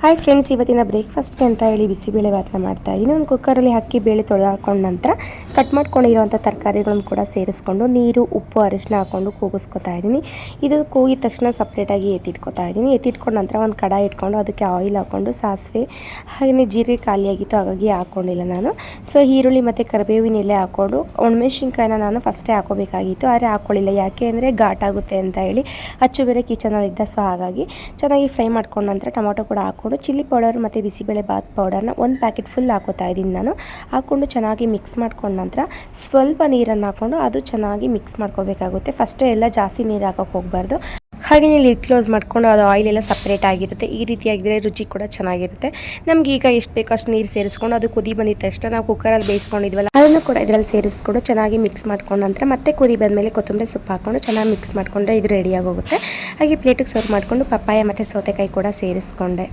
Hi friends, ಇವತ್ತಿನ ಬ್ರೇಕ್ಫಾಸ್ಟ್ಗೆ ಅಂತ ಹೇಳಿ ಬಿಸಿಬೇಳೆ ಭಾತನ ಮಾಡ್ತಾ ಇದ್ದೀನಿ. ಒಂದು ಕುಕ್ಕರಲ್ಲಿ ಅಕ್ಕಿ ಬೇಳೆ ತೊಳೆದಾಕೊಂಡ ನಂತರ ಕಟ್ ಮಾಡ್ಕೊಂಡಿರೋಂಥ ತರಕಾರಿಗಳನ್ನು ಕೂಡ ಸೇರಿಸ್ಕೊಂಡು ನೀರು ಉಪ್ಪು ಅರಿಶಿನ ಹಾಕ್ಕೊಂಡು ಕೂಗಿಸ್ಕೊತಾ ಇದ್ದೀನಿ. ಇದು ಕೂಗಿದ ತಕ್ಷಣ ಸಪ್ರೇಟಾಗಿ ಎತ್ತಿಟ್ಕೊತಾ ಇದ್ದೀನಿ. ಎತ್ತಿಟ್ಕೊಂಡ ನಂತರ ಒಂದು ಕಡಾಯಿ ಇಟ್ಕೊಂಡು ಅದಕ್ಕೆ ಆಯಿಲ್ ಹಾಕ್ಕೊಂಡು ಸಾಸಿವೆ ಹಾಗೆಯೇ ಜೀರಿಗೆ ಖಾಲಿಯಾಗಿತ್ತು, ಹಾಗಾಗಿ ಹಾಕ್ಕೊಂಡಿಲ್ಲ ನಾನು. ಸೊ ಈರುಳ್ಳಿ ಮತ್ತು ಕರಿಬೇವಿನ ಎಲೆ ಹಾಕ್ಕೊಂಡು ಒಣಮೆಣಸಿನ್ಕಾಯಿನ ನಾನು ಫಸ್ಟೇ ಹಾಕೋಬೇಕಾಗಿತ್ತು, ಆದರೆ ಹಾಕ್ಕೊಳ್ಳಿಲ್ಲ. ಯಾಕೆ ಅಂದರೆ ಘಾಟ್ ಆಗುತ್ತೆ ಅಂತ ಹೇಳಿ ಅಚ್ಚು ಬೇರೆ ಕಿಚನಲ್ಲಿದ್ದ. ಸೊ ಹಾಗಾಗಿ ಚೆನ್ನಾಗಿ ಫ್ರೈ ಮಾಡ್ಕೊಂಡ ನಂತರ ಟೊಮೊಟೊ ಕೂಡ ಹಾಕ್ಕೊಂಡು ಚಿಲ್ಲಿ ಪೌಡರ್ ಮತ್ತು ಬಿಸಿಬೇಳೆ ಬಾತ್ ಪೌಡರ್ನ ಒಂದು ಪ್ಯಾಕೆಟ್ ಫುಲ್ ಹಾಕೋತಾ ಇದ್ದೀನಿ ನಾನು. ಹಾಕ್ಕೊಂಡು ಚೆನ್ನಾಗಿ ಮಿಕ್ಸ್ ಮಾಡ್ಕೊಂಡ ನಂತರ ಸ್ವಲ್ಪ ನೀರನ್ನು ಹಾಕ್ಕೊಂಡು ಅದು ಚೆನ್ನಾಗಿ ಮಿಕ್ಸ್ ಮಾಡ್ಕೋಬೇಕಾಗುತ್ತೆ. ಫಸ್ಟೇ ಎಲ್ಲ ಜಾಸ್ತಿ ನೀರು ಹಾಕೋಕೆ ಹೋಗಬಾರ್ದು. ಹಾಗೆಯೇ ಲಿಡ್ ಕ್ಲೋಸ್ ಮಾಡಿಕೊಂಡು ಅದು ಆಯಿಲ್ ಎಲ್ಲ ಸಪ್ರೇಟ್ ಆಗಿರುತ್ತೆ. ಈ ರೀತಿಯಾಗಿದ್ದರೆ ರುಚಿ ಕೂಡ ಚೆನ್ನಾಗಿರುತ್ತೆ. ನಮ್ಗೆ ಈಗ ಎಷ್ಟು ಬೇಕೋ ಅಷ್ಟು ನೀರು ಸೇರಿಸ್ಕೊಂಡು ಅದು ಕುದಿ ಬಂದಿದ ತಕ್ಷಣ ನಾವು ಕುಕ್ಕರಲ್ಲಿ ಬೇಯಿಸ್ಕೊಂಡಿದ್ವಲ್ಲ ಅದನ್ನು ಕೂಡ ಇದರಲ್ಲಿ ಸೇರಿಸ್ಕೊಂಡು ಚೆನ್ನಾಗಿ ಮಿಕ್ಸ್ ಮಾಡ್ಕೊಂಡ ನಂತರ ಮತ್ತೆ ಕುದಿ ಬಂದಮೇಲೆ ಕೊತ್ತಂಬರಿ ಸೊಪ್ಪು ಹಾಕ್ಕೊಂಡು ಚೆನ್ನಾಗಿ ಮಿಕ್ಸ್ ಮಾಡಿಕೊಂಡ್ರೆ ಇದು ರೆಡಿಯಾಗಿ ಹೋಗುತ್ತೆ. ಹಾಗೆ ಪ್ಲೇಟಿಗೆ ಸರ್ವ್ ಮಾಡಿಕೊಂಡು ಪಪ್ಪಾಯ ಮತ್ತು ಸೌತೆಕಾಯಿ ಕೂಡ ಸೇರಿಸ್ಕೊಂಡೆ.